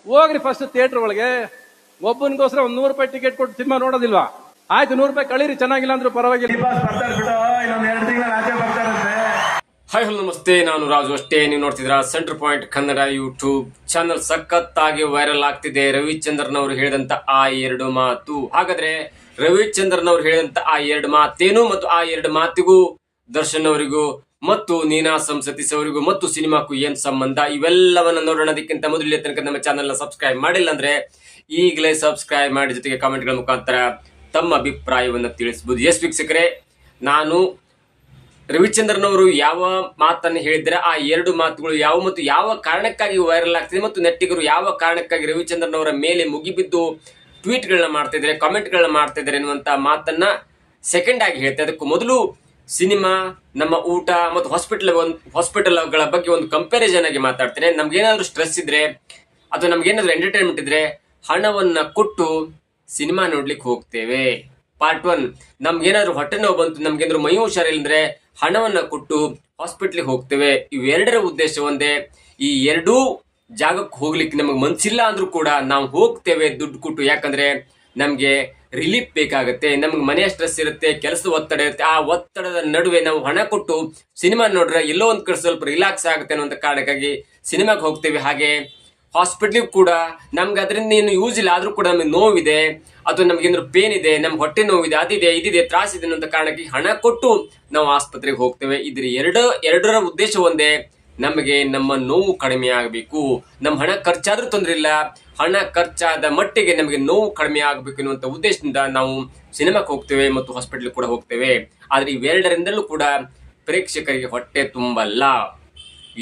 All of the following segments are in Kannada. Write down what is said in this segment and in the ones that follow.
ಹೋಗ್ರಿ ಫಸ್ಟ್ ಥಿಯೇಟರ್ ಒಳಗೆ. ಒಬ್ಬನಿಗೋಸ್ಕರ ಒಂದು 100 ರೂಪಾಯಿ ಟಿಕೆಟ್ ಕೊಟ್ಟು ಸಿನಿಮಾ ನೋಡೋದಿಲ್ವಾ? ಆಯ್ತು, 100 ರೂಪಾಯಿ ಕಳೀರಿ, ಚೆನ್ನಾಗಿಲ್ಲ ಅಂದ್ರೂ ಪರವಾಗಿಲ್ಲ. ಹಾಯ್ ಹಲೋ ನಮಸ್ತೆ, ನಾನು ರಾಜು ಅಷ್ಟೇ. ನೀವು ನೋಡ್ತಿದ್ರ center point Kannada YouTube channel. ಸಖತ್ತಾಗಿ ವೈರಲ್ ಆಗ್ತಿದೆ ರವಿಚಂದ್ರನ್ ಅವರು ಹೇಳಿದಂತ ಆ 2 ಮಾತು. ಹಾಗಾದ್ರೆ ರವಿಚಂದ್ರನ್ ಅವರು ಹೇಳಿದಂತ ಆ 2 ಮಾತೇನು ಮತ್ತು ಆ 2 ಮಾತಿಗೂ ದರ್ಶನ್ ಅವರಿಗೂ ಮತ್ತು ನೀನಾಸಂ ಸತೀಶ್ ಅವರಿಗೂ ಮತ್ತು ಸಿನಿಮಾಕ್ಕೂ ಏನ್ ಸಂಬಂಧ, ಇವೆಲ್ಲವನ್ನ ನೋಡೋಣ. ಅದಕ್ಕಿಂತ ಮೊದಲು ಇಲ್ಲಿ ತನಕ ನಮ್ಮ ಚಾನಲ್ ನ ಸಬ್ಸ್ಕ್ರೈಬ್ ಮಾಡಿಲ್ಲ ಅಂದ್ರೆ ಈಗಲೇ ಸಬ್ಸ್ಕ್ರೈಬ್ ಮಾಡಿ, ಜೊತೆಗೆ ಕಾಮೆಂಟ್ ಗಳ ಮುಖಾಂತರ ತಮ್ಮ ಅಭಿಪ್ರಾಯವನ್ನ ತಿಳಿಸಬಹುದು. ಎಸ್ ವೀಕ್ಷಕರೇ, ನಾನು ರವಿಚಂದ್ರನ್ ಅವರು ಯಾವ ಮಾತನ್ನು ಹೇಳಿದ್ರೆ ಆ 2 ಮಾತುಗಳು ಯಾವ ಮತ್ತು ಯಾವ ಕಾರಣಕ್ಕಾಗಿ ವೈರಲ್ ಆಗ್ತಿದೆ ಮತ್ತು ನೆಟ್ಟಿಗರು ಯಾವ ಕಾರಣಕ್ಕಾಗಿ ರವಿಚಂದ್ರನ್ ಅವರ ಮೇಲೆ ಮುಗಿಬಿದ್ದು ಟ್ವೀಟ್ ಗಳನ್ನ ಮಾಡ್ತಾ ಇದ್ದಾರೆ, ಕಾಮೆಂಟ್ ಗಳನ್ನ ಮಾಡ್ತಾ ಇದ್ದಾರೆ ಎನ್ನುವಂತ ಮಾತನ್ನ ಸೆಕೆಂಡ್ ಆಗಿ ಹೇಳ್ತಾರೆ. ಅದಕ್ಕೂ ಮೊದಲು ಸಿನಿಮಾ, ನಮ್ಮ ಊಟ ಮತ್ತು ಹಾಸ್ಪಿಟಲ್ಗಳ ಬಗ್ಗೆ ಒಂದು ಕಂಪ್ಯಾರಿಸನ್ ಆಗಿ ಮಾತಾಡ್ತೇನೆ. ನಮ್ಗೇನಾದ್ರೂ ಸ್ಟ್ರೆಸ್ ಇದ್ರೆ ಅಥವಾ ನಮ್ಗೇನಾದ್ರೂ ಎಂಟರ್ಟೈನ್ಮೆಂಟ್ ಇದ್ರೆ ಹಣವನ್ನ ಕೊಟ್ಟು ಸಿನಿಮಾ ನೋಡ್ಲಿಕ್ಕೆ ಹೋಗ್ತೇವೆ. ಪಾರ್ಟ್ 1, ನಮ್ಗೇನಾದ್ರೂ ಹೊಟ್ಟೆ ನೋವು ಬಂತು, ನಮ್ಗೇನಾದ್ರು ಮೈ ಹುಷಾರಿಲ್ಲಂದ್ರೆ ಹಣವನ್ನ ಕೊಟ್ಟು ಹಾಸ್ಪಿಟ್ಲಿಗೆ ಹೋಗ್ತೇವೆ. ಇವೆರಡರ ಉದ್ದೇಶ ಒಂದೇ. ಈ 2 ಜಾಗಕ್ಕೆ ಹೋಗ್ಲಿಕ್ಕೆ ನಮಗೆ ಮನ್ಸಿಲ್ಲ ಅಂದ್ರೂ ಕೂಡ ನಾವು ಹೋಗ್ತೇವೆ ದುಡ್ಡು ಕೊಟ್ಟು. ಯಾಕಂದ್ರೆ ನಮ್ಗೆ ರಿಲೀಫ್ ಬೇಕಾಗತ್ತೆ, ನಮ್ಗೆ ಮನೆಯ ಸ್ಟ್ರೆಸ್ ಇರುತ್ತೆ, ಕೆಲಸದ ಒತ್ತಡ ಇರುತ್ತೆ. ಆ ಒತ್ತಡದ ನಡುವೆ ನಾವು ಹಣ ಕೊಟ್ಟು ಸಿನಿಮಾ ನೋಡ್ರೆ ಎಲ್ಲೋ ಒಂದ್ ಕಡೆ ಸ್ವಲ್ಪ ರಿಲ್ಯಾಕ್ಸ್ ಆಗುತ್ತೆ ಅನ್ನೋ ಕಾರಣಕ್ಕಾಗಿ ಸಿನಿಮಾಗೆ ಹೋಗ್ತೇವೆ. ಹಾಗೆ ಹಾಸ್ಪಿಟ್ಲಿಗೆ ಕೂಡ ನಮ್ಗೆ ಅದರಿಂದ ಏನು ಯೂಸ್ ಇಲ್ಲ, ಆದ್ರೂ ಕೂಡ ನಮಗೆ ನೋವಿದೆ ಅಥವಾ ನಮ್ಗೇನಾದ್ರು ಪೇನ್ ಇದೆ, ನಮ್ಗೆ ಹೊಟ್ಟೆ ನೋವಿದೆ, ಅದಿದೆ ಇದಿದೆ ತ್ರಾಸಿದೆ ಅನ್ನೋ ಕಾರಣಕ್ಕೆ ಹಣ ಕೊಟ್ಟು ನಾವು ಆಸ್ಪತ್ರೆಗೆ ಹೋಗ್ತೇವೆ. ಇದ್ರ ಎರಡರ ಉದ್ದೇಶ ಒಂದೇ, ನಮಗೆ ನಮ್ಮ ನೋವು ಕಡಿಮೆ ಆಗಬೇಕು. ನಮ್ಮ ಹಣ ಖರ್ಚಾದ್ರೂ ತೊಂದರೆ ಇಲ್ಲ, ಹಣ ಖರ್ಚಾದ ಮಟ್ಟಿಗೆ ನಮಗೆ ನೋವು ಕಡಿಮೆ ಆಗಬೇಕು ಎನ್ನುವಂತ ಉದ್ದೇಶದಿಂದ ನಾವು ಸಿನಿಮಾಕ್ಕೆ ಹೋಗ್ತೇವೆ ಮತ್ತು ಹಾಸ್ಪಿಟಲ್ ಕೂಡ ಹೋಗ್ತೇವೆ. ಆದ್ರೆ ಇವೆರಡರಿಂದಲೂ ಕೂಡ ಪ್ರೇಕ್ಷಕರಿಗೆ ಹೊಟ್ಟೆ ತುಂಬಲ್ಲ.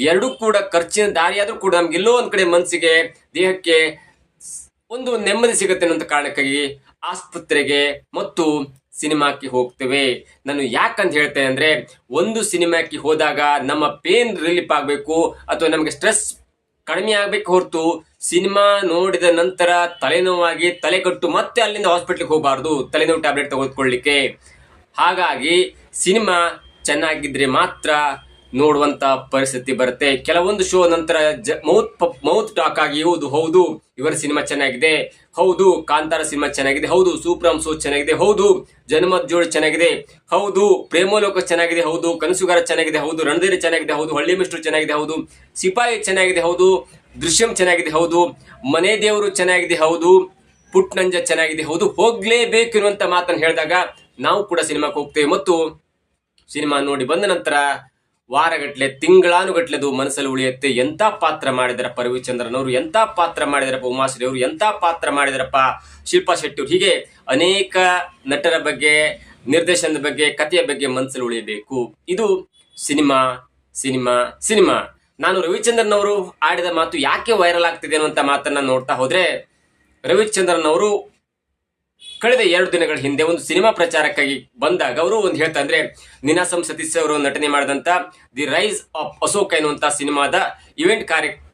2 ಕೂಡ ಖರ್ಚಿನ ದಾರಿಯಾದ್ರೂ ಕೂಡ ನಮ್ಗೆ ಎಲ್ಲೋ ಒಂದ್ ಕಡೆ ಮನಸ್ಸಿಗೆ, ದೇಹಕ್ಕೆ ಒಂದು ನೆಮ್ಮದಿ ಸಿಗುತ್ತೆ ಅನ್ನೋ ಕಾರಣಕ್ಕಾಗಿ ಆಸ್ಪತ್ರೆಗೆ ಮತ್ತು ಸಿನಿಮಾಕ್ಕೆ ಹೋಗ್ತೇವೆ. ನಾನು ಯಾಕಂತ ಹೇಳ್ತೇನೆ ಅಂದ್ರೆ, ಒಂದು ಸಿನಿಮಾಕ್ಕೆ ಹೋದಾಗ ನಮ್ಮ ಪೇನ್ ರಿಲೀಫ್ ಆಗ್ಬೇಕು ಅಥವಾ ನಮ್ಗೆ ಸ್ಟ್ರೆಸ್ ಕಡಿಮೆ ಆಗ್ಬೇಕು ಹೊರತು ಸಿನಿಮಾ ನೋಡಿದ ನಂತರ ತಲೆನೋವಾಗಿ ತಲೆಕಟ್ಟು ಮತ್ತೆ ಅಲ್ಲಿಂದ ಹಾಸ್ಪಿಟ್ಲಿಗೆ ಹೋಗಬಾರ್ದು ತಲೆನೋವು ಟ್ಯಾಬ್ಲೆಟ್ ತೆಗೆದುಕೊಳ್ಳಿಕ್ಕೆ. ಹಾಗಾಗಿ ಸಿನಿಮಾ ಚೆನ್ನಾಗಿದ್ರೆ ಮಾತ್ರ ನೋಡುವಂತ ಪರಿಸ್ಥಿತಿ ಬರುತ್ತೆ. ಕೆಲವೊಂದು ಶೋ ನಂತರ ಮೌತ್ ಟಾಕ್ ಆಗಿ, ಹೌದು ಇವರ ಸಿನಿಮಾ ಚೆನ್ನಾಗಿದೆ, ಹೌದು ಕಾಂತಾರ ಸಿನಿಮಾ ಚೆನ್ನಾಗಿದೆ, ಹೌದು ಸೂಪ್ರಮ್ ಶೋ ಚೆನ್ನಾಗಿದೆ, ಹೌದು ಜನಮತ್ ಜೋಡಿ ಚೆನ್ನಾಗಿದೆ, ಹೌದು ಪ್ರೇಮಲೋಕ ಚೆನ್ನಾಗಿದೆ, ಹೌದು ಕನಸುಗಾರ ಚೆನ್ನಾಗಿದೆ, ಹೌದು ರಣಧೀರ ಚೆನ್ನಾಗಿದೆ, ಹೌದು ಹಳ್ಳಿ ಮಿಸ್ಟರ್ ಚೆನ್ನಾಗಿದೆ, ಹೌದು ಸಿಪಾಯಿ ಚೆನ್ನಾಗಿದೆ, ಹೌದು ದೃಶ್ಯಂ ಚೆನ್ನಾಗಿದೆ, ಹೌದು ಮನೆ ದೇವರು ಚೆನ್ನಾಗಿದೆ, ಹೌದು ಪುಟ್ ನಂಜ ಚೆನ್ನಾಗಿದೆ, ಹೌದು ಹೋಗ್ಲೇಬೇಕು ಇರುವಂತ ಮಾತನ್ನು ಹೇಳಿದಾಗ ನಾವು ಕೂಡ ಸಿನಿಮಾಕ್ಕೆ ಹೋಗ್ತೇವೆ. ಮತ್ತು ಸಿನಿಮಾ ನೋಡಿ ಬಂದ ನಂತರ ವಾರಗಟ್ಲೆ ತಿಂಗಳಾನುಗಟ್ಲೆ ಅದು ಮನಸ್ಸಲ್ಲಿ ಉಳಿಯುತ್ತೆ. ಎಂತ ಪಾತ್ರ ಮಾಡಿದಾರಪ್ಪ ರವಿಚಂದ್ರನ್ ಅವರು, ಎಂತ ಪಾತ್ರ ಮಾಡಿದಾರಪ್ಪ ಉಮಾಶ್ರೀ ಅವರು, ಎಂತ ಪಾತ್ರ ಮಾಡಿದಾರಪ್ಪ ಶಿಲ್ಪಾ ಶೆಟ್ಟಿ ಅವರು. ಹೀಗೆ ಅನೇಕ ನಟರ ಬಗ್ಗೆ, ನಿರ್ದೇಶನದ ಬಗ್ಗೆ, ಕಥೆಯ ಬಗ್ಗೆ ಮನಸ್ಸಲ್ಲಿ ಉಳಿಯಬೇಕು. ಇದು ಸಿನಿಮಾ ಸಿನಿಮಾ ಸಿನಿಮಾ. ನಾನು ರವಿಚಂದ್ರನ್ ಅವರು ಆಡಿದ ಮಾತು ಯಾಕೆ ವೈರಲ್ ಆಗ್ತಿದೆ ಅನ್ನುವಂತ ಮಾತನ್ನ ನೋಡ್ತಾ ಹೋದ್ರೆ, ರವಿಚಂದ್ರನ್ ಅವರು ಕಳೆದ 2 ದಿನಗಳ ಹಿಂದೆ ಒಂದು ಸಿನಿಮಾ ಪ್ರಚಾರಕ್ಕಾಗಿ ಬಂದಾಗ ಅವರು ಒಂದು ಹೇಳ್ತಾ ಅಂದ್ರೆ, ನೀನಾಸಂ ಸತೀಶ್ ಅವರು ನಟನೆ ಮಾಡಿದಂತ ದಿ ರೈಸ್ ಆಫ್ ಅಶೋಕ ಎನ್ನುವಂತ ಸಿನಿಮಾದ ಇವೆಂಟ್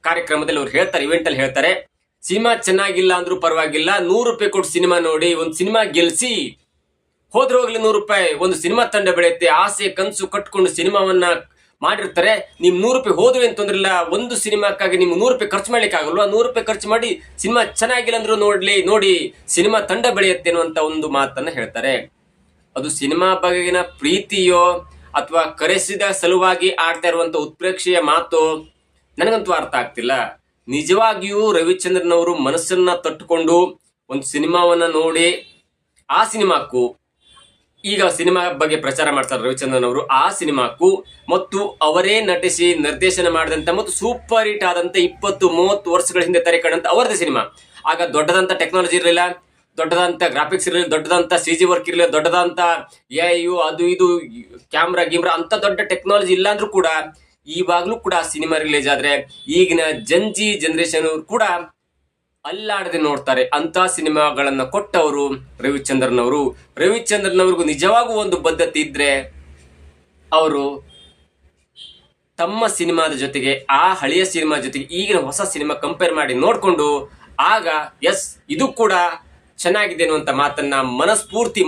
ಕಾರ್ಯಕ್ರಮದಲ್ಲಿ ಅವ್ರು ಹೇಳ್ತಾರೆ, ಇವೆಂಟ್ ಅಲ್ಲಿ ಹೇಳ್ತಾರೆ, ಸಿನಿಮಾ ಚೆನ್ನಾಗಿಲ್ಲ ಅಂದ್ರೂ ಪರವಾಗಿಲ್ಲ, 100 ರೂಪಾಯಿ ಕೊಟ್ಟು ಸಿನಿಮಾ ನೋಡಿ, ಒಂದು ಸಿನಿಮಾ ಗೆಲ್ಸಿ, ಹೋದ್ರೆ ಹೋಗ್ಲಿ 100 ರೂಪಾಯಿ. ಒಂದು ಸಿನಿಮಾ ತಂಡ ಬೆಳೆಯುತ್ತೆ, ಆಸೆ ಕನಸು ಕಟ್ಕೊಂಡು ಸಿನಿಮಾವನ್ನ ಮಾಡಿರ್ತಾರೆ. ನಿಮ್ 100 ರೂಪಾಯಿ ಹೋದ್ವಿ ಅಂತಂದ್ರಿಲ್ಲ, ಒಂದು ಸಿನಿಮಾಕ್ಕಾಗಿ ನಿಮ್ಗೆ 100 ರೂಪಾಯಿ ಖರ್ಚು ಮಾಡ್ಲಿಕ್ಕೆ ಆಗಲ್ವಾ? 100 ರೂಪಾಯಿ ಖರ್ಚು ಮಾಡಿ ಸಿನಿಮಾ ಚೆನ್ನಾಗಿಲ್ಲ ಅಂದ್ರೂ ನೋಡಿ ಸಿನಿಮಾ ತಂಡ ಬೆಳೆಯುತ್ತೆ ಅನ್ನುವಂತ ಒಂದು ಮಾತನ್ನ ಹೇಳ್ತಾರೆ. ಅದು ಸಿನಿಮಾ ಬಗೆಗಿನ ಪ್ರೀತಿಯೋ ಅಥವಾ ಕರೆಸಿದ ಸಲುವಾಗಿ ಆಡ್ತಾ ಇರುವಂತ ಉತ್ಪ್ರೇಕ್ಷೆಯ ಮಾತು ನನಗಂತೂ ಅರ್ಥ ಆಗ್ತಿಲ್ಲ. ನಿಜವಾಗಿಯೂ ರವಿಚಂದ್ರನ್ ಅವರು ಮನಸ್ಸನ್ನ ತಟ್ಟುಕೊಂಡು ಒಂದು ಸಿನಿಮಾವನ್ನ ನೋಡಿ, ಆ ಸಿನಿಮಾಕ್ಕೂ ಈಗ ಸಿನಿಮಾ ಬಗ್ಗೆ ಪ್ರಚಾರ ಮಾಡ್ತಾರೆ ರವಿಚಂದ್ರನ್ ಅವರು, ಆ ಸಿನಿಮಾಕ್ಕೂ ಮತ್ತು ಅವರೇ ನಟಿಸಿ ನಿರ್ದೇಶನ ಮಾಡಿದಂತ ಮತ್ತು ಸೂಪರ್ ಹಿಟ್ ಆದಂತ 20-30 ವರ್ಷಗಳ ಹಿಂದೆ ತೆರೆ ಕಂಡಂತ ಅವರದೇ ಸಿನಿಮಾ. ಆಗ ದೊಡ್ಡದಂತ ಟೆಕ್ನಾಲಜಿ ಇರಲಿಲ್ಲ, ದೊಡ್ಡದಂತ ಗ್ರಾಫಿಕ್ಸ್ ಇರಲಿಲ್ಲ, ದೊಡ್ಡದಂತ CG ವರ್ಕ್ ಇರಲಿಲ್ಲ, ದೊಡ್ಡದಂತ ಅದು ಇದು ಕ್ಯಾಮ್ರಾ ಗಿಮ್ರಾ ಅಂತ ದೊಡ್ಡ ಟೆಕ್ನಾಲಜಿ ಇಲ್ಲ ಅಂದ್ರೂ ಕೂಡ ಇವಾಗ್ಲೂ ಕೂಡ ಸಿನಿಮಾ ರಿಲೀಸ್ ಆದ್ರೆ ಈಗಿನ ಜನರೇಷನ್ ಕೂಡ ಅಲ್ಲಾಡದೆ ನೋಡ್ತಾರೆ. ಅಂತ ಸಿನಿಮಾಗಳನ್ನ ಕೊಟ್ಟವರು ರವಿಚಂದ್ರನ್ ಅವರು. ರವಿಚಂದ್ರನ್ ಅವ್ರಿಗೂ ನಿಜವಾಗೂ ಒಂದು ಬದ್ಧತೆ ಇದ್ರೆ ಅವರು ತಮ್ಮ ಸಿನಿಮಾದ ಜೊತೆಗೆ ಆ ಹಳೆಯ ಸಿನಿಮಾ ಜೊತೆಗೆ ಈಗಿನ ಹೊಸ ಸಿನಿಮಾ ಕಂಪೇರ್ ಮಾಡಿ ನೋಡ್ಕೊಂಡು ಆಗ ಎಸ್ ಇದು ಕೂಡ ಚೆನ್ನಾಗಿದೆ ಅನ್ನುವಂತ ಮಾತನ್ನ ಮನಸ್ಫೂರ್ತಿ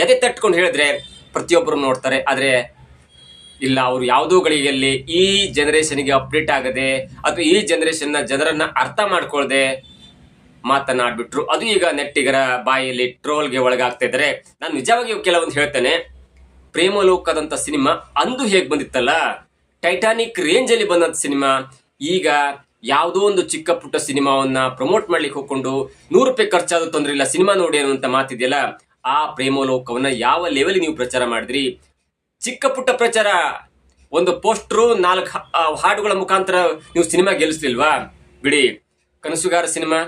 ಎದೆ ತಟ್ಕೊಂಡು ಹೇಳಿದ್ರೆ ಪ್ರತಿಯೊಬ್ಬರು ನೋಡ್ತಾರೆ. ಆದ್ರೆ ಇಲ್ಲ ಅವರು ಯಾವುದೋ ಗಳಿಗೆಯಲ್ಲಿ ಈ ಜನರೇಷನ್ಗೆ ಅಪ್ಡೇಟ್ ಆಗದೆ ಅಥವಾ ಈ ಜನರೇಷನ್ ನ ಜನರನ್ನ ಅರ್ಥ ಮಾಡ್ಕೊಳ್ದೆ ಮಾತನಾಡ್ಬಿಟ್ರು. ಅದು ಈಗ ನೆಟ್ಟಿಗರ ಬಾಯಲ್ಲಿ ಟ್ರೋಲ್ಗೆ ಒಳಗಾಗ್ತಾ ಇದ್ದಾರೆ. ನಾನು ನಿಜವಾಗಿ ಕೆಲವೊಂದು ಹೇಳ್ತೇನೆ, ಪ್ರೇಮಲೋಕದಂತ ಸಿನಿಮಾ ಅಂದು ಹೇಗ್ ಬಂದಿತ್ತಲ್ಲ, ಟೈಟಾನಿಕ್ ರೇಂಜ್ ಅಲ್ಲಿ ಬಂದಂತ ಸಿನಿಮಾ ಈಗ ಯಾವುದೋ ಒಂದು ಚಿಕ್ಕ ಪುಟ್ಟ ಸಿನಿಮಾವನ್ನ ಪ್ರಮೋಟ್ ಮಾಡ್ಲಿಕ್ಕೆ ಹೋಗ್ಕೊಂಡು 100 ರೂಪಾಯಿ ಖರ್ಚಾದ್ರೂ ತೊಂದ್ರೆ ಇಲ್ಲ ಸಿನಿಮಾ ನೋಡಿ ಅನ್ನುವಂತ ಮಾತಿದೆಯಲ್ಲ, ಆ ಪ್ರೇಮಲೋಕವನ್ನ ಯಾವ ಲೆವೆಲ್ ನೀವು ಪ್ರಚಾರ ಮಾಡಿದ್ರಿ? ಚಿಕ್ಕ ಪುಟ್ಟ ಪ್ರಚಾರ, ಒಂದು ಪೋಸ್ಟ್ರು 4 ಹಾಡುಗಳ ಮುಖಾಂತರ ನೀವು ಸಿನಿಮಾ ಗೆಲ್ಲಿಸ್ಲಿಲ್ವಾ? ಬಿಡಿ. ಕನಸುಗಾರ ಸಿನಿಮಾ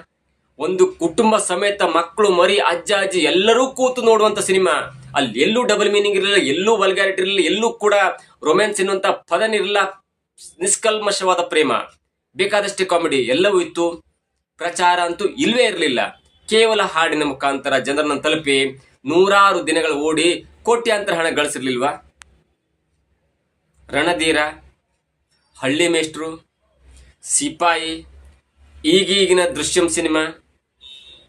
ಒಂದು ಕುಟುಂಬ ಸಮೇತ ಮಕ್ಕಳು ಮರಿ ಅಜ್ಜ ಅಜ್ಜಿ ಎಲ್ಲರೂ ಕೂತು ನೋಡುವಂತ ಸಿನಿಮಾ. ಅಲ್ಲಿ ಎಲ್ಲೂ ಡಬಲ್ ಮೀನಿಂಗ್ ಇರಲಿಲ್ಲ, ಎಲ್ಲೂ ವಲ್ಗ್ಯಾರಿಟಿ ಇರಲಿಲ್ಲ, ಎಲ್ಲೂ ಕೂಡ ರೊಮ್ಯಾನ್ಸ್ ಎನ್ನುವಂತ ಪದನಿರಲಿಲ್ಲ. ನಿಷ್ಕಲ್ಮಶವಾದ ಪ್ರೇಮ, ಬೇಕಾದಷ್ಟೇ ಕಾಮಿಡಿ ಎಲ್ಲವೂ ಇತ್ತು. ಪ್ರಚಾರ ಅಂತೂ ಇಲ್ವೇ ಇರಲಿಲ್ಲ. ಕೇವಲ ಹಾಡಿನ ಮುಖಾಂತರ ಜನರನ್ನ ತಲುಪಿ 100 ದಿನಗಳು ಓಡಿ ಕೋಟ್ಯಾಂತರ ಹಣ ಗಳಿಸಿರ್ಲಿಲ್ವಾ? ರಣಧೀರ, ಹಳ್ಳಿ ಮೇಷ್ಟ್ರು, ಸಿಪಾಯಿ, ಈಗೀಗಿನ ದೃಶ್ಯಂ ಸಿನಿಮಾ,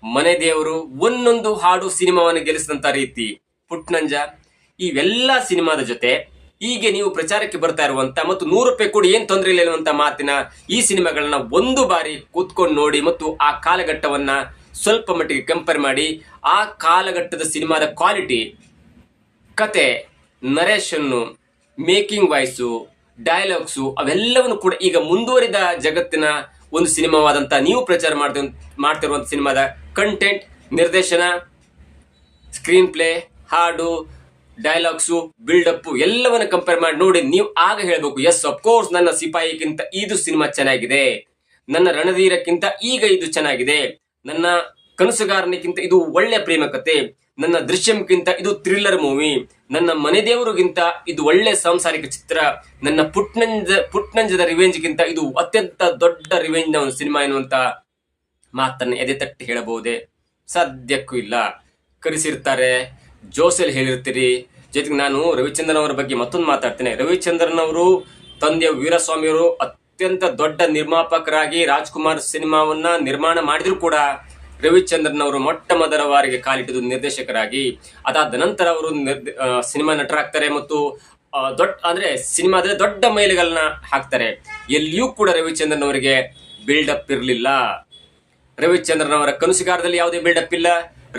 ಮನೆ ದೇವರು, ಒಂದೊಂದು ಹಾಡು ಸಿನಿಮಾವನ್ನು ಗೆಲ್ಲಿಸಿದಂತ ರೀತಿ, ಪುಟ್ನಂಜ, ಇವೆಲ್ಲ ಸಿನಿಮಾದ ಜೊತೆ ಹೀಗೆ ನೀವು ಪ್ರಚಾರಕ್ಕೆ ಬರ್ತಾ ಇರುವಂತ ಮತ್ತು 100 ರೂಪಾಯಿ ಕೂಡ ಏನ್ ತೊಂದರೆ ಇಲ್ಲ ಎನ್ನುವಂತ ಮಾತಿನ ಈ ಸಿನಿಮಾಗಳನ್ನ ಒಂದು ಬಾರಿ ಕೂತ್ಕೊಂಡು ನೋಡಿ ಮತ್ತು ಆ ಕಾಲಘಟ್ಟವನ್ನ ಸ್ವಲ್ಪ ಮಟ್ಟಿಗೆ ಕಂಪೇರ್ ಮಾಡಿ, ಆ ಕಾಲಘಟ್ಟದ ಸಿನಿಮಾದ ಕ್ವಾಲಿಟಿ, ಕತೆ, ನರೇಷನ್ನು, ಮೇಕಿಂಗ್ ವಾಯ್ಸು, ಡೈಲಾಗ್ಸು ಅವೆಲ್ಲವನ್ನು ಕೂಡ ಈಗ ಮುಂದುವರಿದ ಜಗತ್ತಿನ ಒಂದು ಸಿನಿಮಾವಾದಂತ ನೀವು ಪ್ರಚಾರ ಮಾಡ್ತಿರುವಂತ ಸಿನಿಮಾದ ಕಂಟೆಂಟ್, ನಿರ್ದೇಶನ, ಸ್ಕ್ರೀನ್ ಪ್ಲೇ, ಹಾಡು, ಡೈಲಾಗ್ಸು, ಬಿಲ್ಡಪ್ ಎಲ್ಲವನ್ನ ಕಂಪೇರ್ ಮಾಡಿ ನೋಡಿ. ನೀವು ಆಗ ಹೇಳ್ಬೇಕು, ಎಸ್ ಅಫ್ಕೋರ್ಸ್ ನನ್ನ ಸಿಪಾಯಿಗಿಂತ ಇದು ಸಿನಿಮಾ ಚೆನ್ನಾಗಿದೆ, ನನ್ನ ರಣಧೀರಕ್ಕಿಂತ ಈಗ ಇದು ಚೆನ್ನಾಗಿದೆ, ನನ್ನ ಕನಸುಗಾರನಿಗಿಂತ ಇದು ಒಳ್ಳೆ ಪ್ರೇಮ ಕತೆ, ನನ್ನ ದೃಶ್ಯಂಗಿಂತ ಇದು ಥ್ರಿಲ್ಲರ್ ಮೂವಿ, ನನ್ನ ಮನೆ ದೇವರಿಗಿಂತ ಇದು ಒಳ್ಳೆ ಸಾಂಸಾರಿಕ ಚಿತ್ರ, ನನ್ನ ಪುಟ್ನಂಜದ ರಿವೆಂಜ್ಗಿಂತ ಇದು ಅತ್ಯಂತ ದೊಡ್ಡ ರಿವೆಂಜ್ ನ ಒಂದು ಸಿನಿಮಾ ಎನ್ನುವಂತ ಮಾತನ್ನ ಎದೆ ತಟ್ಟಿ ಹೇಳಬಹುದೇ? ಸಾಧ್ಯಕ್ಕೂ ಇಲ್ಲ. ಕರೆಸಿರ್ತಾರೆ, ಜೋಸೆಲ್ ಹೇಳಿರ್ತೀರಿ. ಜೊತೆಗೆ ನಾನು ರವಿಚಂದ್ರನ್ ಅವರ ಬಗ್ಗೆ ಮತ್ತೊಂದು ಮಾತಾಡ್ತೇನೆ. ರವಿಚಂದ್ರನ್ ಅವರು ತಂದೆಯ ವೀರಸ್ವಾಮಿಯವರು ಅತ್ಯಂತ ದೊಡ್ಡ ನಿರ್ಮಾಪಕರಾಗಿ ರಾಜ್ಕುಮಾರ್ ಸಿನಿಮಾವನ್ನ ನಿರ್ಮಾಣ ಮಾಡಿದ್ರು ಕೂಡ ರವಿಚಂದ್ರನ್ ಅವರು ಮೊಟ್ಟ ಮೊದಲ ಬಾರಿಗೆ ಕಾಲಿಟ್ಟಿದ್ದು ನಿರ್ದೇಶಕರಾಗಿ. ಅದಾದ ನಂತರ ಅವರು ಸಿನಿಮಾ ನಟರಾಗ್ತಾರೆ ಮತ್ತು ಅಂದ್ರೆ ಸಿನಿಮಾದಲ್ಲಿ ದೊಡ್ಡ ಮೈಲಿಗಳನ್ನ ಹಾಕ್ತಾರೆ. ಎಲ್ಲಿಯೂ ಕೂಡ ರವಿಚಂದ್ರನ್ ಅವರಿಗೆ ಬಿಲ್ಡಪ್ ಇರಲಿಲ್ಲ. ರವಿಚಂದ್ರನ್ ಅವರ ಕನಸುಗಾರದಲ್ಲಿ ಯಾವುದೇ ಬಿಲ್ಡಪ್ ಇಲ್ಲ,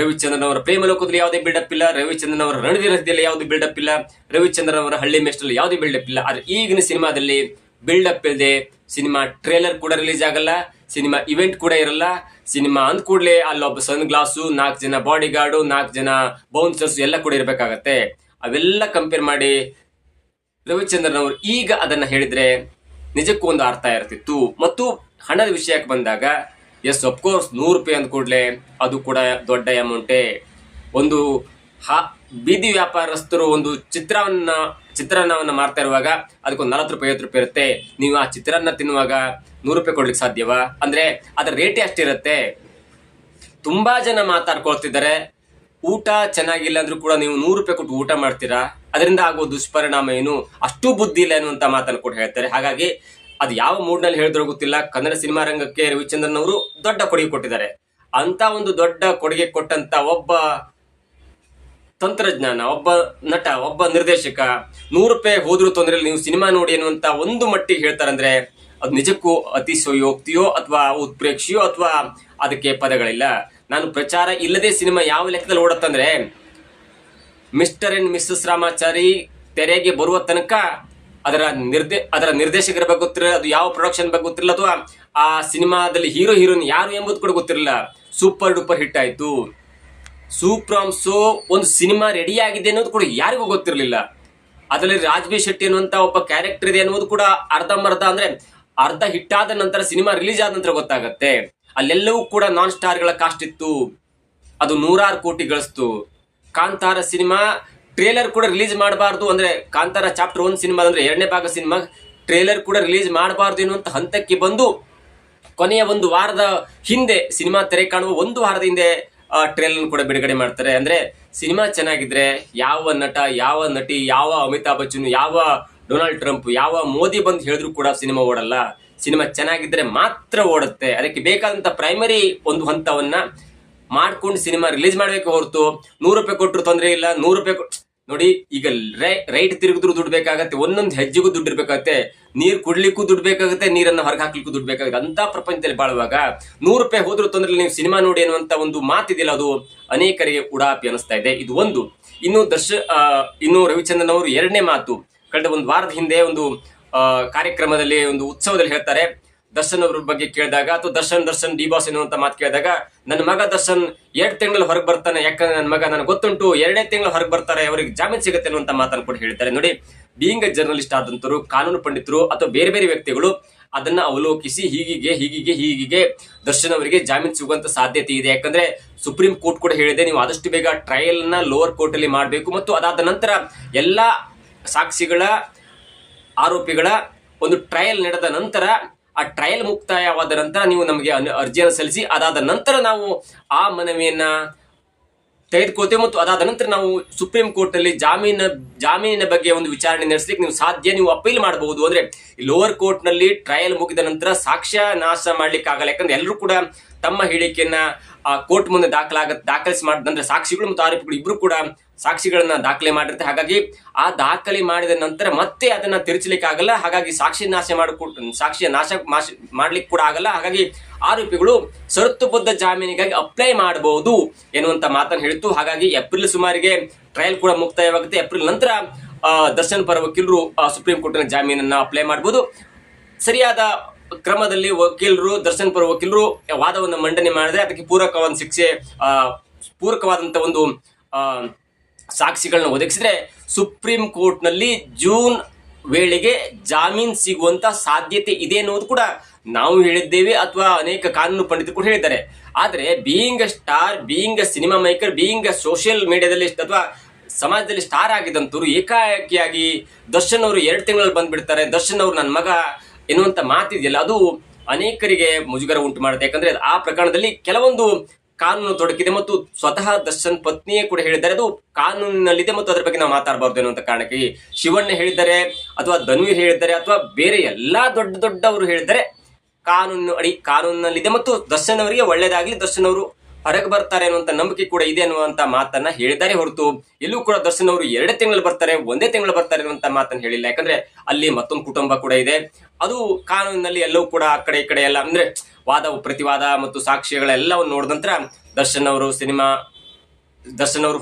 ರವಿಚಂದ್ರನ್ ಅವರ ಪ್ರೇಮಲೋಕದಲ್ಲಿ ಯಾವುದೇ ಬಿಲ್ಡಪ್ ಇಲ್ಲ, ರವಿಚಂದ್ರನ್ ಅವರ ರಣಧೀರದಲ್ಲಿ ಯಾವುದೇ ಬಿಲ್ಡಪ್ ಇಲ್ಲ, ರವಿಚಂದ್ರನ್ ಅವರ ಹಳ್ಳಿ ಮೇಸ್ಟ್ರಲ್ಲಿ ಯಾವುದೇ ಬಿಲ್ಡಪ್ ಇಲ್ಲ. ಆದ್ರೆ ಈಗಿನ ಸಿನಿಮಾದಲ್ಲಿ ಬಿಲ್ಡಪ್ ಇಲ್ಲದೆ ಸಿನಿಮಾ ಟ್ರೇಲರ್ ಕೂಡ ರಿಲೀಸ್ ಆಗಲ್ಲ, ಸಿನಿಮಾ ಇವೆಂಟ್ ಕೂಡ ಇರಲ್ಲ. ಸಿನಿಮಾ ಅಂದ ಕೂಡಲೇ ಅಲ್ಲೊಬ್ಬ ಸನ್ ಗ್ಲಾಸು, 4 ಜನ ಬಾಡಿ ಗಾರ್ಡು, 4 ಜನ ಬೌನ್ಸರ್ಸ್ ಎಲ್ಲ ಕೂಡ ಇರಬೇಕಾಗತ್ತೆ. ಅವೆಲ್ಲ ಕಂಪೇರ್ ಮಾಡಿ ರವಿಚಂದ್ರನ್ ಅವರು ಈಗ ಅದನ್ನ ಹೇಳಿದ್ರೆ ನಿಜಕ್ಕೂ ಒಂದು ಅರ್ಥ ಇರ್ತಿತ್ತು. ಮತ್ತು ಹಣದ ವಿಷಯಕ್ಕೆ ಬಂದಾಗ ಎಸ್ ಅಫ್ಕೋರ್ಸ್ 100 ರೂಪಾಯಿ ಅಂದ ಕೂಡಲೇ ಅದು ಕೂಡ ದೊಡ್ಡ ಅಮೌಂಟೇ. ಒಂದು ಬೀದಿ ವ್ಯಾಪಾರಸ್ಥರು ಒಂದು ಚಿತ್ರಾನ್ನವನ್ನ ಮಾರ್ತಾ ಇರುವಾಗ ಅದಕ್ಕೊಂದು 40 ರೂಪಾಯಿ 50 ರೂಪಾಯಿ ಇರುತ್ತೆ. ನೀವು ಆ ಚಿತ್ರಾನ್ನ ತಿನ್ನುವಾಗ 100 ರೂಪಾಯಿ ಕೊಡ್ಲಿಕ್ಕೆ ಸಾಧ್ಯವಾ? ಅಂದ್ರೆ ಅದರ ರೇಟೇ ಅಷ್ಟಿರುತ್ತೆ. ತುಂಬಾ ಜನ ಮಾತಾಡ್ಕೊಳ್ತಿದ್ದಾರೆ, ಊಟ ಚೆನ್ನಾಗಿಲ್ಲ ಅಂದ್ರೂ ಕೂಡ ನೀವು 100 ರೂಪಾಯಿ ಕೊಟ್ಟು ಊಟ ಮಾಡ್ತೀರಾ, ಅದರಿಂದ ಆಗುವ ದುಷ್ಪರಿಣಾಮ ಏನು, ಅಷ್ಟು ಬುದ್ಧಿ ಇಲ್ಲ ಎನ್ನುವಂತ ಮಾತನ್ನು ಕೂಡ ಹೇಳ್ತಾರೆ. ಹಾಗಾಗಿ ಅದು ಯಾವ ಮೂಡ್ನಲ್ಲಿ ಹೇಳಿದ್ರೂ ಗೊತ್ತಿಲ್ಲ, ಕನ್ನಡ ಸಿನಿಮಾ ರಂಗಕ್ಕೆ ರವಿಚಂದ್ರನ್ ಅವರು ದೊಡ್ಡ ಕೊಡುಗೆ ಕೊಟ್ಟಿದ್ದಾರೆ. ಅಂತ ಒಂದು ದೊಡ್ಡ ಕೊಡುಗೆ ಕೊಟ್ಟಂತ ಒಬ್ಬ ತಂತ್ರಜ್ಞಾನ, ಒಬ್ಬ ನಟ, ಒಬ್ಬ ನಿರ್ದೇಶಕ 100 ರೂಪಾಯಿ ಹೋದ್ರೂ ತೊಂದರೆ ನೀವು ಸಿನಿಮಾ ನೋಡಿ ಅನ್ನುವಂತ ಒಂದು ಮಟ್ಟಿಗೆ ಹೇಳ್ತಾರಂದ್ರೆ ಅದು ನಿಜಕ್ಕೂ ಅತಿಶಯೋಕ್ತಿಯೋ ಅಥವಾ ಉತ್ಪ್ರೇಕ್ಷೆಯೋ ಅಥವಾ ಅದಕ್ಕೆ ಪದಗಳಿಲ್ಲ. ನಾನು ಪ್ರಚಾರ ಇಲ್ಲದೆ ಸಿನಿಮಾ ಯಾವ ಲೆಕ್ಕದಲ್ಲಿ ಓಡತ್ತಂದ್ರೆ, ಮಿಸ್ಟರ್ ಅಂಡ್ ಮಿಸ್ಸಸ್ ರಾಮಾಚಾರಿ ತೆರೆಗೆ ಬರುವ ತನಕ ಅದರ ನಿರ್ದೇಶಕರ ಬಗ್ಗೆ ಗೊತ್ತಿರಲಿಲ್ಲ, ಅದು ಯಾವ ಪ್ರೊಡಕ್ಷನ್ ಬಗ್ಗೆ ಗೊತ್ತಿರಲಿಲ್ಲ, ಅಥವಾ ಆ ಸಿನಿಮಾದಲ್ಲಿ ಹೀರೋ ಹೀರೋಯಿನ್ ಯಾರು ಎಂಬುದು ಕೂಡ ಗೊತ್ತಿರಲಿಲ್ಲ. ಸೂಪರ್ ಡೂಪರ್ ಹಿಟ್ ಆಯ್ತು. ಸೂಪ್ರಾಮ್ ಸೋ ಒಂದು ಸಿನಿಮಾ ರೆಡಿ ಆಗಿದೆ ಅನ್ನೋದು ಕೂಡ ಯಾರಿಗೂ ಗೊತ್ತಿರಲಿಲ್ಲ. ಅದರಲ್ಲಿ ರಾಜ್ಬಿ ಶೆಟ್ಟಿ ಅನ್ನುವಂತ ಒಬ್ಬ ಕ್ಯಾರೆಕ್ಟರ್ ಇದೆ ಅನ್ನೋದು ಕೂಡ ಅರ್ಧಂಬರ್ಧ, ಅಂದ್ರೆ ಅರ್ಧ ಹಿಟ್ ಆದ ನಂತರ ಸಿನಿಮಾ ರಿಲೀಸ್ ಆದ ನಂತರ ಗೊತ್ತಾಗತ್ತೆ. ಅಲ್ಲೆಲ್ಲವೂ ಕೂಡ ನಾನ್ ಸ್ಟಾರ್ಗಳ ಕಾಸ್ಟ್ ಇತ್ತು, ಅದು 100 ಕೋಟಿ ಗಳಿಸ್ತು. ಕಾಂತಾರ ಸಿನಿಮಾ ಟ್ರೇಲರ್ ಕೂಡ ರಿಲೀಸ್ ಮಾಡಬಾರ್ದು, ಅಂದ್ರೆ ಕಾಂತಾರ ಚಾಪ್ಟರ್ 1 ಸಿನಿಮಾ ಅಂದ್ರೆ 2ನೇ ಭಾಗ ಸಿನಿಮಾ ಟ್ರೇಲರ್ ಕೂಡ ರಿಲೀಸ್ ಮಾಡಬಾರ್ದು ಎನ್ನುವಂತ ಹಂತಕ್ಕೆ ಬಂದು ಕೊನೆಯ 1 ವಾರದ ಹಿಂದೆ ಸಿನಿಮಾ ತೆರೆ ಕಾಣುವ 1 ವಾರದ ಹಿಂದೆ ಟ್ರೇಲರ್ ಕೂಡ ಬಿಡುಗಡೆ ಮಾಡ್ತಾರೆ. ಅಂದ್ರೆ ಸಿನಿಮಾ ಚೆನ್ನಾಗಿದ್ರೆ ಯಾವ ನಟ, ಯಾವ ನಟಿ, ಯಾವ ಅಮಿತಾಬ್ ಬಚ್ಚನ್, ಯಾವ ಡೊನಾಲ್ಡ್ ಟ್ರಂಪ್, ಯಾವ ಮೋದಿ ಬಂದು ಹೇಳಿದ್ರು ಕೂಡ ಸಿನಿಮಾ ಓಡಲ್ಲ. ಸಿನಿಮಾ ಚೆನ್ನಾಗಿದ್ರೆ ಮಾತ್ರ ಓಡುತ್ತೆ. ಅದಕ್ಕೆ ಬೇಕಾದಂತ ಪ್ರೈಮರಿ ಒಂದು ಹಂತವನ್ನ ಮಾಡ್ಕೊಂಡು ಸಿನಿಮಾ ರಿಲೀಸ್ ಮಾಡ್ಬೇಕು ಹೊರತು 100 ರೂಪಾಯಿ ಕೊಟ್ಟರು ತೊಂದರೆ ಇಲ್ಲ, 100 ರೂಪಾಯಿ ನೋಡಿ, ಈಗ ರೈಟ್ ತಿರುಗಿದ್ರು ದುಡ್ಡು ಬೇಕಾಗತ್ತೆ, ಒಂದೊಂದು ಹೆಜ್ಜೆಗೂ ದುಡ್ಡು ಇರ್ಬೇಕಾಗತ್ತೆ, ನೀರ್ ಕುಡ್ಲಿಕ್ಕೂ ದುಡ್ಡು ಬೇಕಾಗುತ್ತೆ, ನೀರನ್ನ ಹೊರಗೆ ಹಾಕ್ಲಿಕ್ಕೂ ದುಡ್ಡು ಬೇಕಾಗುತ್ತೆ. ಅಂತ ಪ್ರಪಂಚದಲ್ಲಿ ಬಾಳುವಾಗ ₹100 ಹೋದ್ರೂ ತೊಂದ್ರೆ ನೀವು ಸಿನಿಮಾ ನೋಡಿ ಅನ್ನುವಂತ ಒಂದು ಮಾತಿದೆಯಲ್ಲ, ಅದು ಅನೇಕರಿಗೆ ಉಡಾಪಿ ಅನಿಸ್ತಾ ಇದೆ. ಇದು ಒಂದು. ಇನ್ನು ರವಿಚಂದ್ರನ್ ಅವರು ಎರಡನೇ ಮಾತು, ಕಳೆದ ಒಂದು ವಾರದ ಹಿಂದೆ ಒಂದು ಕಾರ್ಯಕ್ರಮದಲ್ಲಿ, ಒಂದು ಉತ್ಸವದಲ್ಲಿ ಹೇಳ್ತಾರೆ, ದರ್ಶನ್ ಅವ್ರ ಬಗ್ಗೆ ಕೇಳಿದಾಗ, ಅಥವಾ ದರ್ಶನ್ ಡಿ ಬಾಸ್ ಎನ್ನುವಂತ ಮಾತು ಕೇಳಿದಾಗ, ನನ್ನ ಮಗ ದರ್ಶನ್ 2 ತಿಂಗಳು ಹೊರಗೆ ಬರ್ತಾನೆ, ಯಾಕಂದ್ರೆ ನನ್ನ ಮಗ ನನಗೆ ಗೊತ್ತುಂಟು 2 ತಿಂಗಳು ಹೊರಗೆ ಬರ್ತಾರೆ, ಅವರಿಗೆ ಜಾಮೀನು ಸಿಗುತ್ತೆ ಅನ್ನುವಂತ ಮಾತನ್ನು ಕೂಡ ಹೇಳ್ತಾರೆ. ನೋಡಿ, ಬೀಯಿಂಗ್ ಜರ್ನಲಿಸ್ಟ್ ಆದಂತರು, ಕಾನೂನು ಪಂಡಿತರು ಅಥವಾ ಬೇರೆ ಬೇರೆ ವ್ಯಕ್ತಿಗಳು ಅದನ್ನ ಅವಲೋಕಿಸಿ ಹೀಗೆ ದರ್ಶನ್ ಅವರಿಗೆ ಜಾಮೀನು ಸಿಗುವಂತ ಸಾಧ್ಯತೆ ಇದೆ. ಯಾಕಂದ್ರೆ ಸುಪ್ರೀಂ ಕೋರ್ಟ್ ಕೂಡ ಹೇಳಿದೆ, ನೀವು ಆದಷ್ಟು ಬೇಗ ಟ್ರಯಲ್ ನ ಲೋವರ್ ಕೋರ್ಟ್ ಅಲ್ಲಿ ಮಾಡಬೇಕು, ಮತ್ತು ಅದಾದ ನಂತರ ಎಲ್ಲಾ ಸಾಕ್ಷಿಗಳ, ಆರೋಪಿಗಳ ಒಂದು ಟ್ರಯಲ್ ನಡೆದ ನಂತರ, ಆ ಟ್ರಯಲ್ ಮುಕ್ತಾಯವಾದ ನಂತರ ನೀವು ನಮಗೆ ಅರ್ಜಿಯನ್ನು ಸಲ್ಲಿಸಿ, ಅದಾದ ನಂತರ ನಾವು ಆ ಮನವಿಯನ್ನ ತೆಗೆದುಕೊಳ್ತೇವೆ, ಮತ್ತು ಅದಾದ ನಂತರ ನಾವು ಸುಪ್ರೀಂ ಕೋರ್ಟ್ ಅಲ್ಲಿ ಜಾಮೀನಿನ ಬಗ್ಗೆ ಒಂದು ವಿಚಾರಣೆ ನಡೆಸಲಿಕ್ಕೆ ನೀವು ಸಾಧ್ಯ, ನೀವು ಅಪೀಲ್ ಮಾಡಬಹುದು. ಅಂದ್ರೆ ಲೋವರ್ ಕೋರ್ಟ್ ನಲ್ಲಿ ಟ್ರಯಲ್ ಮುಗಿದ ನಂತರ ಸಾಕ್ಷ್ಯ ನಾಶ ಮಾಡ್ಲಿಕ್ಕೆ ಆಗಲ್ಲ. ಯಾಕಂದ್ರೆ ಎಲ್ಲರೂ ಕೂಡ ತಮ್ಮ ಹೇಳಿಕೆಯನ್ನ ಕೋರ್ಟ್ ಮುಂದೆ ದಾಖಲಿಸಿ ಮಾಡಿದಂದ್ರೆ, ಸಾಕ್ಷಿಗಳು ಮತ್ತು ಆರೋಪಿಗಳು ಇಬ್ರು ಕೂಡ ಸಾಕ್ಷಿಗಳನ್ನ ದಾಖಲೆ ಮಾಡಿರುತ್ತೆ. ಹಾಗಾಗಿ ಆ ದಾಖಲೆ ಮಾಡಿದ ನಂತರ ಮತ್ತೆ ಅದನ್ನ ತಿರುಚಲಿಕ್ಕೆ ಆಗಲ್ಲ. ಹಾಗಾಗಿ ಸಾಕ್ಷಿಯ ನಾಶ ಮಾಡ್ಲಿಕ್ಕೆ ಕೂಡ ಆಗಲ್ಲ. ಹಾಗಾಗಿ ಆರೋಪಿಗಳು ಷರತ್ತುಬದ್ಧ ಜಾಮೀನಿಗಾಗಿ ಅಪ್ಲೈ ಮಾಡಬಹುದು ಎನ್ನುವಂತ ಮಾತನ್ನು ಹೇಳಿತ್ತು. ಹಾಗಾಗಿ ಏಪ್ರಿಲ್ ಸುಮಾರಿಗೆ ಟ್ರಯಲ್ ಕೂಡ ಮುಕ್ತಾಯವಾಗುತ್ತೆ. ಏಪ್ರಿಲ್ ನಂತರ ದರ್ಶನ್ ಪರ ವಕೀಲರು ಸುಪ್ರೀಂ ಕೋರ್ಟ್ನ ಜಾಮೀನನ್ನ ಅಪ್ಲೈ ಮಾಡಬಹುದು. ಸರಿಯಾದ ಕ್ರಮದಲ್ಲಿ ದರ್ಶನ್ ಪರ ವಕೀಲರು ವಾದವನ್ನು ಮಂಡನೆ ಮಾಡಿದ್ರೆ, ಅದಕ್ಕೆ ಪೂರಕವಾದಂತ ಒಂದು ಸಾಕ್ಷಿಗಳನ್ನ ಒದಗಿಸಿದ್ರೆ, ಸುಪ್ರೀಂ ಕೋರ್ಟ್ ನಲ್ಲಿ ಜೂನ್ ವೇಳೆಗೆ ಜಾಮೀನ್ ಸಿಗುವಂತ ಸಾಧ್ಯತೆ ಇದೆ ಅನ್ನೋದು ಕೂಡ ನಾವು ಹೇಳಿದ್ದೇವೆ, ಅಥವಾ ಅನೇಕ ಕಾನೂನು ಪಂಡಿತರು ಕೂಡ ಹೇಳಿದ್ದಾರೆ. ಆದ್ರೆ being a star, being a cinema maker, being a social ಮೀಡಿಯಾದಲ್ಲಿ ಅಥವಾ ಸಮಾಜದಲ್ಲಿ ಸ್ಟಾರ್ ಆಗಿದಂತವ್ರು ಏಕಾಏಕಿಯಾಗಿ ದರ್ಶನ್ ಅವರು 2 ತಿಂಗಳಲ್ಲಿ ಬಂದ್ಬಿಡ್ತಾರೆ, ದರ್ಶನ್ ಅವರು ನನ್ನ ಮಗ ಎನ್ನುವಂತ ಮಾತಿದೆಯಲ್ಲ, ಅದು ಅನೇಕರಿಗೆ ಮುಜುಗರ ಉಂಟು ಮಾಡುತ್ತೆ. ಯಾಕಂದ್ರೆ ಆ ಪ್ರಕರಣದಲ್ಲಿ ಕೆಲವೊಂದು ಕಾನೂನು ತೊಡಕಿದೆ, ಮತ್ತು ಸ್ವತಃ ದರ್ಶನ್ ಪತ್ನಿಯೇ ಕೂಡ ಹೇಳಿದ್ದಾರೆ ಅದು ಕಾನೂನಿನಲ್ಲಿದೆ, ಮತ್ತು ಅದರ ಬಗ್ಗೆ ನಾವು ಮಾತಾಡಬಾರ್ದು ಎನ್ನುವಂತ ಕಾರಣಕ್ಕೆ ಶಿವಣ್ಣ ಹೇಳಿದ್ದಾರೆ, ಅಥವಾ ಧನ್ವೀರ್ ಹೇಳಿದ್ದಾರೆ, ಅಥವಾ ಬೇರೆ ಎಲ್ಲಾ ದೊಡ್ಡವರು ಹೇಳಿದ್ದಾರೆ, ಕಾನೂನಿನಲ್ಲಿದೆ, ಮತ್ತು ದರ್ಶನ್ ಅವರಿಗೆ ಒಳ್ಳೇದಾಗ್ಲಿ, ದರ್ಶನ್ ಅವರು ಹೊರಗೆ ಬರ್ತಾರೆ ಅನ್ನುವಂತ ನಂಬಿಕೆ ಕೂಡ ಇದೆ ಅನ್ನುವಂತ ಮಾತನ್ನ ಹೇಳಿದ್ದಾರೆ ಹೊರತು, ಎಲ್ಲೂ ಕೂಡ ದರ್ಶನ್ ಅವರು 2 ತಿಂಗಳು ಬರ್ತಾರೆ, 1 ತಿಂಗಳು ಬರ್ತಾರೆ ಅನ್ನುವಂತ ಮಾತನ್ನ ಹೇಳಿಲ್ಲ. ಯಾಕಂದ್ರೆ ಅಲ್ಲಿ ಮತ್ತೊಂದು ಕುಟುಂಬ ಕೂಡ ಇದೆ. ಅದು ಕಾನೂನಿನಲ್ಲಿ ಎಲ್ಲವೂ ಕೂಡ ಆ ಕಡೆ ಈ ಕಡೆ ಎಲ್ಲ, ಅಂದ್ರೆ ವಾದ ಪ್ರತಿವಾದ ಮತ್ತು ಸಾಕ್ಷ್ಯಗಳೆಲ್ಲವನ್ನು ನೋಡಿದ ನಂತರ ದರ್ಶನ್ ಅವರು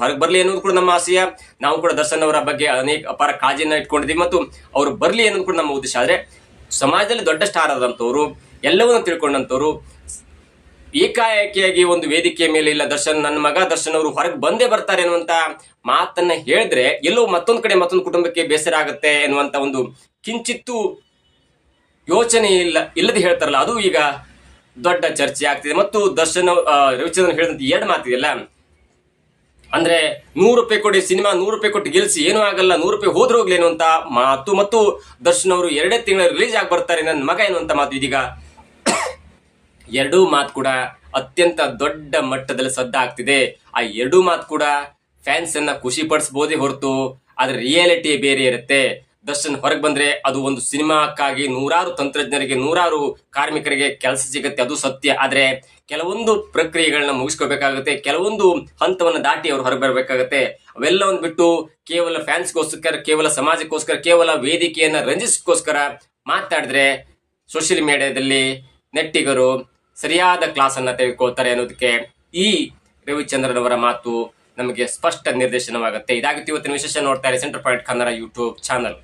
ಹೊರಗೆ ಬರ್ಲಿ ಅನ್ನೋದು ಕೂಡ ನಮ್ಮ ಆಶಯ. ನಾವು ಕೂಡ ದರ್ಶನ್ ಅವರ ಬಗ್ಗೆ ಅಪಾರ ಕಾಳಜಿಯನ್ನ ಇಟ್ಕೊಂಡಿದ್ದೀವಿ, ಮತ್ತು ಅವರು ಬರ್ಲಿ ಅನ್ನೋದು ಕೂಡ ನಮ್ಮ ಉದ್ದೇಶ. ಆದ್ರೆ ಸಮಾಜದಲ್ಲಿ ದೊಡ್ಡ ಸ್ಟಾರ್ ಆದಂತವ್ರು, ಎಲ್ಲವನ್ನು ತಿಳ್ಕೊಂಡಂತವ್ರು ಏಕಾಏಕಿಯಾಗಿ ಒಂದು ವೇದಿಕೆಯ ಮೇಲೆ, ಇಲ್ಲ ನನ್ನ ಮಗ ದರ್ಶನ್ ಅವರು ಹೊರಗೆ ಬಂದೇ ಬರ್ತಾರೆ ಅನ್ನುವಂತ ಮಾತನ್ನ ಹೇಳಿದ್ರೆ, ಎಲ್ಲೋ ಮತ್ತೊಂದು ಕಡೆ ಮತ್ತೊಂದು ಕುಟುಂಬಕ್ಕೆ ಬೇಸರ ಆಗುತ್ತೆ ಎನ್ನುವಂತ ಒಂದು ಕಿಂಚಿತ್ತು ಯೋಚನೆ ಇಲ್ಲದೆ ಹೇಳ್ತಾರಲ್ಲ, ಅದು ಈಗ ದೊಡ್ಡ ಚರ್ಚೆ ಆಗ್ತಿದೆ. ಮತ್ತು ರವಿಚಂದ್ರನ್ ಹೇಳಿದಂತ 2 ಮಾತಿದೆಯಲ್ಲ, ಅಂದ್ರೆ ₹100 ಕೊಡಿ ಸಿನಿಮಾ, ₹100 ಕೊಟ್ಟು ಗೆಲ್ಸಿ, ಏನೂ ಆಗಲ್ಲ, ₹100 ಹೋದ್ರೂ ಹೋಗ್ಲಿ ಅನ್ನುವಂತ ಮಾತು, ಮತ್ತು ದರ್ಶನ್ ಅವರು 2 ತಿಂಗಳು ರಿಲೀಸ್ ಆಗಿ ಬರ್ತಾರೆ ನನ್ನ ಮಗ ಎನ್ನುವಂತ ಮಾತು, ಇದೀಗ 2 ಮಾತು ಕೂಡ ಅತ್ಯಂತ ದೊಡ್ಡ ಮಟ್ಟದಲ್ಲಿ ಸದ್ದಾಗ್ತಿದೆ. ಆ 2 ಮಾತು ಕೂಡ ಫ್ಯಾನ್ಸ್ ಅನ್ನ ಖುಷಿ ಪಡಿಸಬಹುದೇ ಹೊರತು, ಆದ್ರೆ ರಿಯಾಲಿಟಿ ಬೇರೆ ಇರುತ್ತೆ. ದರ್ಶನ್ ಹೊರಗೆ ಬಂದ್ರೆ ಅದು ಒಂದು ಸಿನಿಮಾಕ್ಕಾಗಿ ನೂರಾರು ತಂತ್ರಜ್ಞರಿಗೆ, ನೂರಾರು ಕಾರ್ಮಿಕರಿಗೆ ಕೆಲಸ ಸಿಗುತ್ತೆ, ಅದು ಸತ್ಯ. ಆದ್ರೆ ಕೆಲವೊಂದು ಪ್ರಕ್ರಿಯೆಗಳನ್ನ ಮುಗಿಸ್ಕೋಬೇಕಾಗುತ್ತೆ, ಕೆಲವೊಂದು ಹಂತವನ್ನ ದಾಟಿ ಅವ್ರು ಹೊರಗೆ ಬರಬೇಕಾಗತ್ತೆ. ಅವೆಲ್ಲವನ್ನು ಬಿಟ್ಟು ಕೇವಲ ಫ್ಯಾನ್ಸ್ಗೋಸ್ಕರ, ಕೇವಲ ಸಮಾಜಕ್ಕೋಸ್ಕರ, ಕೇವಲ ವೇದಿಕೆಯನ್ನ ರಂಜಿಸೋಸ್ಕರ ಮಾತಾಡಿದ್ರೆ ಸೋಷಿಯಲ್ ಮೀಡಿಯಾದಲ್ಲಿ ನೆಟ್ಟಿಗರು ಸರಿಯಾದ ಕ್ಲಾಸ್ ಅನ್ನ ತೆಗೆದುಕೊಳ್ತಾರೆ ಅನ್ನೋದಕ್ಕೆ ಈ ರವಿಚಂದ್ರನ್ ಅವರ ಮಾತು ನಮಗೆ ಸ್ಪಷ್ಟ ನಿರ್ದೇಶನವಾಗುತ್ತೆ. ಇದಾಗಿತ್ತು ಇವತ್ತಿನ ವಿಶೇಷ. ನೋಡ್ತಾ ಇರಿ centre point Kannada YouTube channel.